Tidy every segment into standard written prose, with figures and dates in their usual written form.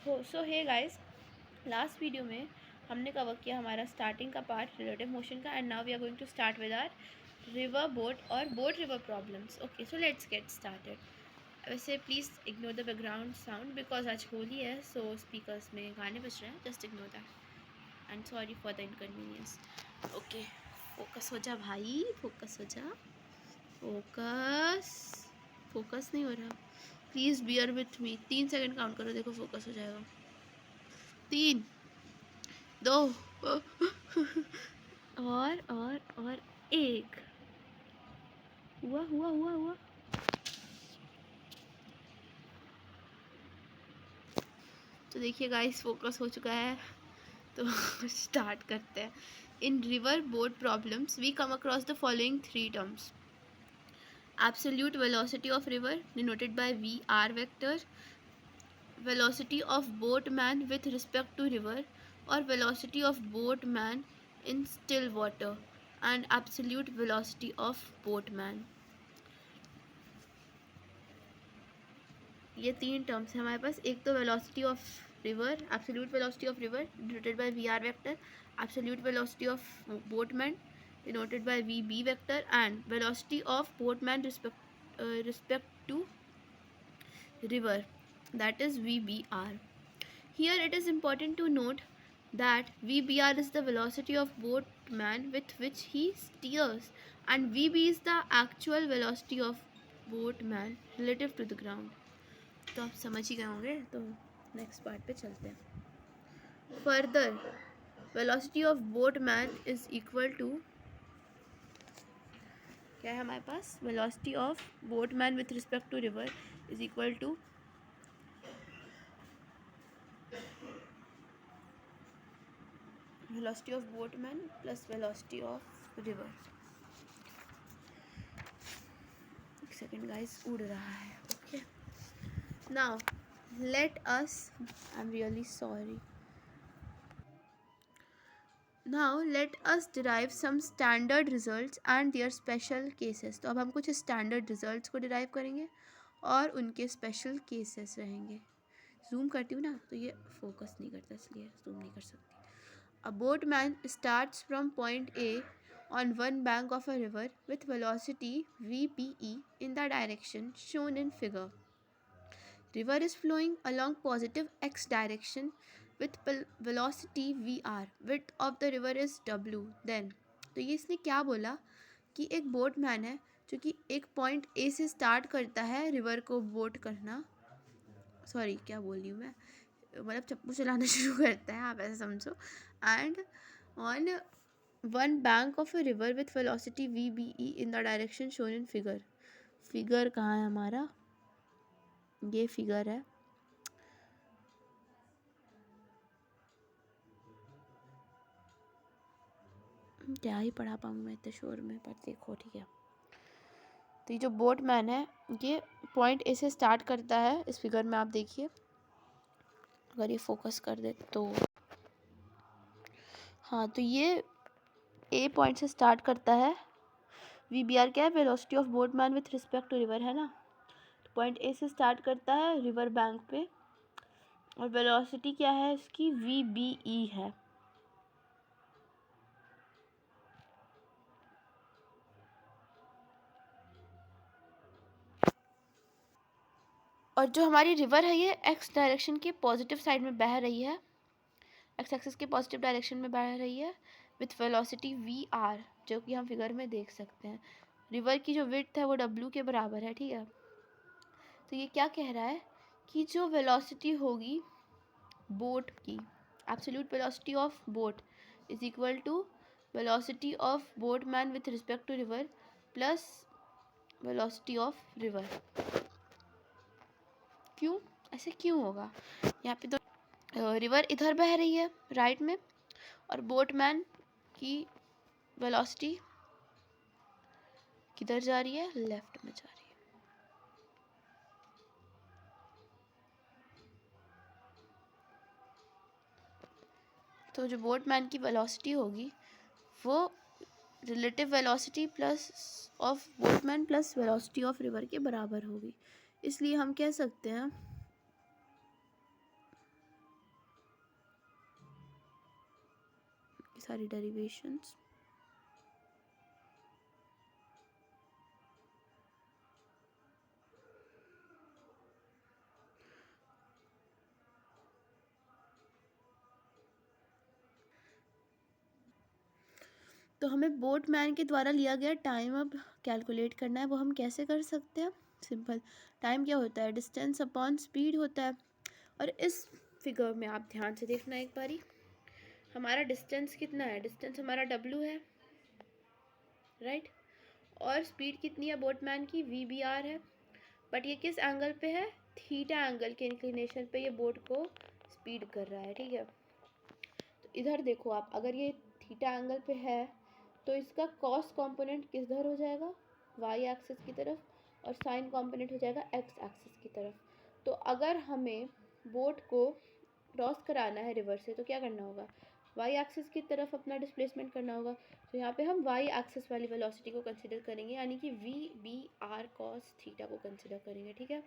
सो hey guys, last video में हमने cover किया हमारा स्टार्टिंग का पार्ट रिलेटिव मोशन का, and now we are going to start with our river boat और boat river problems. Okay, so let's get started. वैसे please ignore the background sound because आज होली है, सो स्पीकर्स में गाने बज रहे हैं. Just ignore that and sorry for the inconvenience. Okay, focus हो जा भाई, फोकस हो जा. फोकस फोकस नहीं हो रहा. Please beer with me. 3 second count करो, देखो फोकस हो जाएगा. 3, 2 और 1. हुआ हुआ हुआ हुआ. तो देखिए गाइस, फोकस हो चुका है, तो स्टार्ट करते हैं. In river boat problems we come across the following 3 terms. Absolute velocity of river denoted by VR vector, velocity of boatman with respect to river, or velocity of boatman in still water, and absolute velocity of boatman. ये 3 terms हैं हमारे पास. एक तो velocity of river, absolute velocity of river denoted by V R vector, absolute velocity of boatman denoted by V B vector, and velocity of boatman respect to river, that is VBR. Here it is important to note that VBR is the velocity of boatman with which he steers, and VB is the actual velocity of boatman relative to the ground. तो आप समझ ही गए होंगे, तो next part पे चलते हैं. Further, velocity of boatman is equal to, क्या है हमारे पास, velocity of boatman with respect to river is equal to velocity of boatman plus velocity of river. एक सेकेंड गाइस, उड़ रहा है. Okay, now let us, I am really sorry. Now let us derive some standard results and their special cases. तो अब हम कुछ standard results को derive करेंगे और उनके स्पेशल केसेस रहेंगे. जूम करती हूँ ना, तो ये फोकस नहीं करता, इसलिए जूम नहीं कर सकती. A boatman starts from point A on one bank of a river with velocity VBE in the direction shown in figure. River is flowing along positive x direction with velocity VR. Width of the river is W. Then, तो ये इसने क्या बोला कि एक boatman है जो कि एक पॉइंट ए से स्टार्ट करता है रिवर को बोट करना. सॉरी, क्या बोल रही हूँ मैं, मतलब चप्पू चलाना शुरू करता है, आप ऐसे समझो. And on one bank of a river with velocity VBE in the direction shown in figure. Figure कहाँ है हमारा, ये फिगर है. क्या ही पढ़ा पाऊँ मैं इतने शोर में, पर देखो ठीक है. तो ये जो बोटमैन है, ये पॉइंट ए से स्टार्ट करता है. इस फिगर में आप देखिए, अगर ये फोकस कर दे तो, हाँ, तो ये ए पॉइंट से स्टार्ट करता है. VBR क्या है, velocity of boatman with respect to river है ना. तो पॉइंट ए से स्टार्ट करता है रिवर बैंक पे, और वेलोसिटी क्या है इसकी, VBE है. और जो हमारी रिवर है, ये एक्स डायरेक्शन के पॉजिटिव साइड में बह रही है, एक्स एक्सिस के पॉजिटिव डायरेक्शन में बह रही है विथ वेलोसिटी VR, जो कि हम फिगर में देख सकते हैं. रिवर की जो विड्थ है वो W के बराबर है, ठीक है. तो ये क्या कह रहा है कि जो वेलोसिटी होगी बोट की, absolute velocity of boat is equal to velocity of boatman with respect to river plus velocity of river. क्यों, ऐसे क्यों होगा? यहाँ पे तो रिवर इधर बह रही है राइट में, और बोटमैन की वेलोसिटी किधर जा रही है, लेफ्ट में जा रही है. तो जो बोटमैन की वेलोसिटी होगी वो relative velocity plus of boatman plus velocity of river के बराबर होगी. इसलिए हम कह सकते हैं सारी डेरिवेशंस। तो हमें बोटमैन के द्वारा लिया गया टाइम अब कैलकुलेट करना है। वो हम कैसे कर सकते हैं? सिंपल, टाइम क्या होता है? डिस्टेंस अपॉन स्पीड होता है। और इस फिगर में आप ध्यान से देखना एक बारी, हमारा डिस्टेंस कितना है? डिस्टेंस हमारा w है, राइट। और स्पीड कितनी है बोटमैन की? v/r है। बट ये किस एंगल पे है? थीटा एंगल के इंक्लिनेशन पे ये बोट को स्पीड कर रहा है, ठीक है। तो इधर देखो आप, अगर ये थीटा एंगल पे है तो इसका कॉस कंपोनेंट किधर हो जाएगा? वाई एक्सिस की तरफ, और साइन कंपोनेंट हो जाएगा एक्स एक्सिस की तरफ। तो अगर हमें बोट को क्रॉस कराना है रिवर से तो क्या करना होगा? वाई एक्सिस की तरफ अपना डिस्प्लेसमेंट करना होगा। तो यहाँ पे हम वाई एक्सिस वाली वेलोसिटी को कंसिडर करेंगे, यानी कि v/r cos थीटा को कंसिडर करेंगे, ठीक है।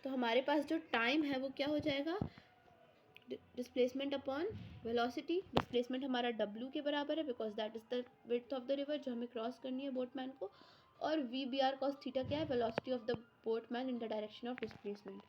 तो हमारे पास जो टाइम है वो क्या हो जाएगा? Displacement upon velocity. डिस्प्लेसमेंट हमारा w के बराबर है, because that is the width of the river जो हमें क्रॉस करनी है बोटमैन को। और v/r cos थीटा क्या है? Velocity of the boatman in the direction of displacement.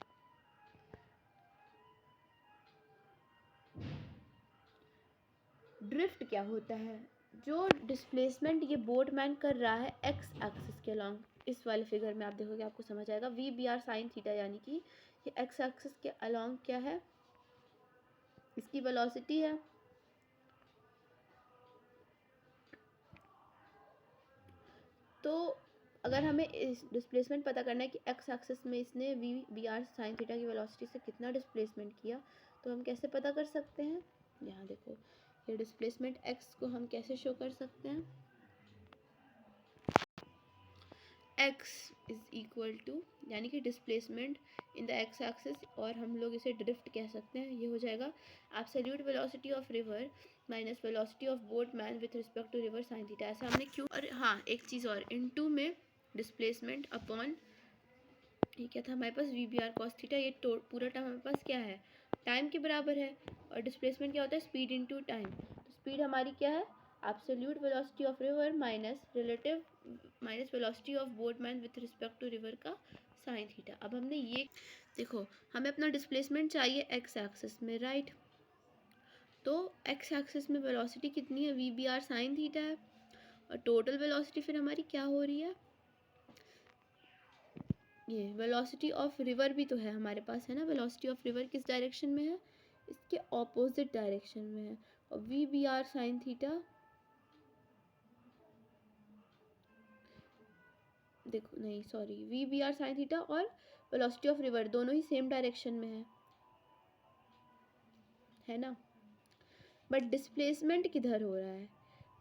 Drift क्या होता है? जो डिस्प्लेसमेंट ये बोटमैन कर रहा है एक्स एक्सिस के अलॉन्ग, इस वाले फिगर में आप देखोगे आपको समझ आएगा। v/r sin थीटा यानी कि ये एक्स एक्सिस के अलॉन्ग क्या है? इसकी वेलोसिटी है। तो अगर हमें इस डिस्प्लेसमेंट पता करना है कि एक्स एक्सिस में इसने v/r sin थीटा की वेलोसिटी से कितना डिस्प्लेसमेंट किया, तो हम कैसे पता कर सकते हैं? यहाँ देखो, ये डिस्प्लेसमेंट x को हम कैसे शो कर सकते हैं? x इज इक्वल टू, यानी कि displacement in the x axis, और हम लोग इसे ड्रिफ्ट कह सकते हैं। ये हो जाएगा absolute velocity of river minus velocity of boatman with respect to river sine theta. ऐसा हमने क्यों? और हाँ, एक चीज़ और, इनटू में डिस्प्लेसमेंट अपॉन, ये क्या था हमारे पास? v/r cos theta. ये पूरा टर्म हमारे पास क्या है? टाइम के बराबर है। और डिस्प्लेसमेंट क्या होता है? Speed into time. तो स्पीड हमारी क्या है? Absolute velocity of river minus velocity of boatman with respect to river का साइन थीटा। अब हमने ये देखो, हमें अपना डिस्प्लेसमेंट चाहिए एक्स एक्सिस में, राइट। तो एक्स एक्सिस में वेलोसिटी कितनी है? v/r साइन थीटा है। और टोटल वेलोसिटी फिर हमारी क्या हो रही है? ये वेलोसिटी ऑफ रिवर भी तो है हमारे पास, है ना। वेलोसिटी ऑफ रिवर किस डायरेक्शन में है? इसके ऑपोजिट डायरेक्शन में है। और v/r साइन थीटा, देखो नहीं सॉरी, v/r साइन थीटा और वेलोसिटी ऑफ रिवर दोनों ही सेम डायरेक्शन में है ना। बट डिस्प्लेसमेंट किधर हो रहा है?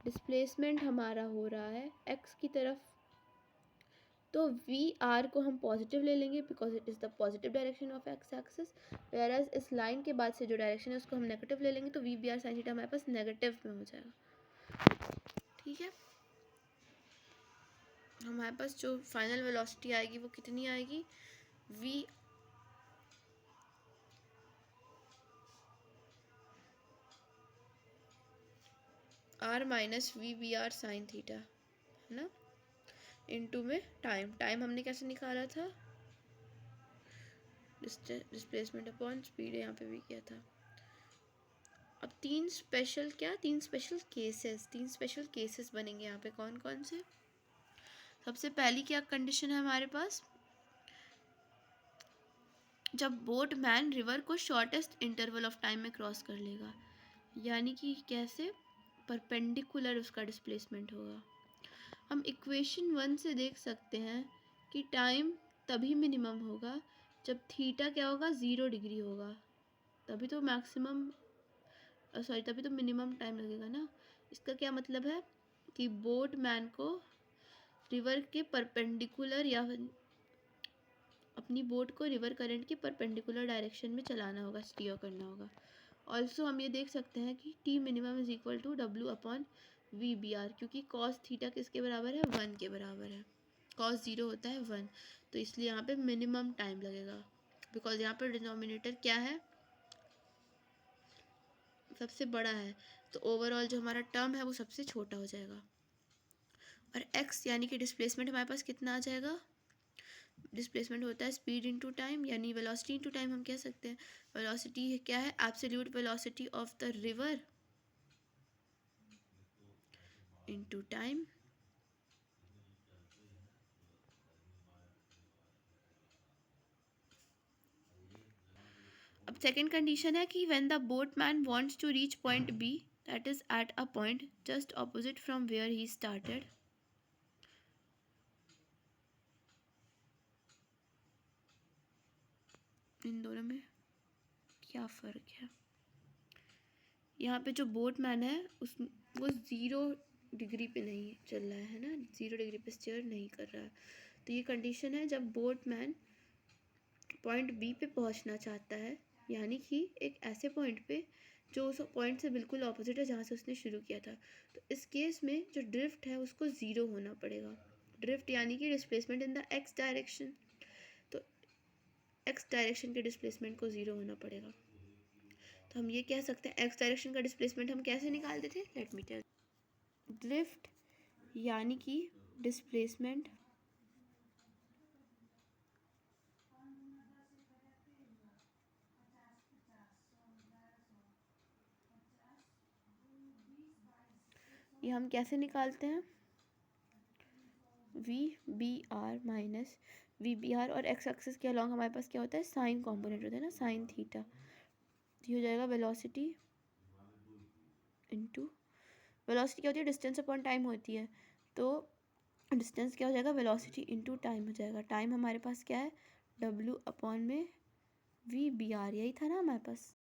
डिस्प्लेसमेंट हमारा हो रहा है x की तरफ। तो v/r को हम पॉजिटिव ले लेंगे because it is the positive direction of x axis. Whereas इस लाइन के बाद से जो डायरेक्शन है उसको हम नेगेटिव ले लेंगे, तो v/r साइन थीटा हमारे पास नेगेटिव में हो जाएगा, ठीक है। हमारे पास जो फाइनल वेलोसिटी आएगी वो कितनी आएगी? v/r minus v/r sine theta, है ना, इनटू में टाइम हमने कैसे निकाला था? डिस्प्लेसमेंट अपॉन स्पीड, यहाँ पे भी किया था। अब तीन स्पेशल केसेस बनेंगे यहाँ पे। कौन कौन से? सबसे पहली क्या कंडीशन है हमारे पास? जब बोटमैन रिवर को शॉर्टेस्ट इंटरवल ऑफ टाइम में क्रॉस कर लेगा, यानी कि कैसे? परपेंडिकुलर उसका डिस्प्लेसमेंट होगा। हम इक्वेशन 1 से देख सकते हैं कि टाइम तभी मिनिमम होगा जब थीटा क्या होगा? 0 डिग्री होगा, तभी तो तभी तो मिनिमम टाइम लगेगा ना। इसका क्या मतलब है? कि बोटमैन को रिवर के परपेंडिकुलर, या अपनी बोट को रिवर करंट के परपेंडिकुलर डायरेक्शन में चलाना होगा, स्टीयर करना होगा। ऑल्सो हम ये देख सकते हैं कि T minimum is equal to w upon v/r, क्योंकि कॉस थीटा किसके बराबर है? 1 के बराबर है। कॉस 0 होता है 1, तो इसलिए यहाँ पे मिनिमम टाइम लगेगा, बिकॉज यहाँ पर डिनोमिनेटर क्या है? सबसे बड़ा है, तो ओवरऑल जो हमारा टर्म है वो सबसे छोटा हो जाएगा। और x यानी कि डिस्प्लेसमेंट हमारे पास कितना आ जाएगा, डिस्प्लेसमेंट होता है स्पीड इनटू टाइम, यानी वेलोसिटी इनटू टाइम हम कह सकते हैं। वेलोसिटी क्या है, absolute velocity of the river into time. अब सेकेंड कंडीशन है कि when the boatman wants to reach point B that is at a point just opposite from where he started. इन दोनों में क्या फ़र्क है, यहाँ पे जो बोटमैन है उस वो 0 डिग्री पे नहीं चल रहा है ना, 0 डिग्री पे स्टीयर नहीं कर रहा है। तो ये कंडीशन है जब बोटमैन पॉइंट बी पे पहुंचना चाहता है, यानी कि एक ऐसे पॉइंट पे जो उस पॉइंट से बिल्कुल ऑपोजिट है जहाँ से उसने शुरू किया था। तो इस केस में जो ड्रिफ्ट है उसको 0 होना पड़ेगा। ड्रिफ्ट यानी कि displacement in the x direction, तो एक्स डायरेक्शन के डिस्प्लेसमेंट को 0 होना पड़ेगा। तो हम ये कह सकते हैं एक्स डायरेक्शन का डिस्प्लेसमेंट हम कैसे निकालते थे, लेट मी टेल। ड्रिफ्ट यानी कि डिस्प्लेसमेंट ये हम कैसे निकालते हैं, V B R minus V B R, और एक्स एक्सिस के अलॉन्ग हमारे पास क्या होता है, साइन कॉम्पोनेंट होता है ना, साइन थीटा। तो ये हो जाएगा वेलोसिटी इनटू, वेलोसिटी क्या होती है, डिस्टेंस अपॉन टाइम होती है, तो डिस्टेंस क्या हो जाएगा, वेलोसिटी इनटू टाइम हो जाएगा। टाइम हमारे पास क्या है, डब्ल्यू अपॉन में वी बी आर, यही था ना हमारे पास।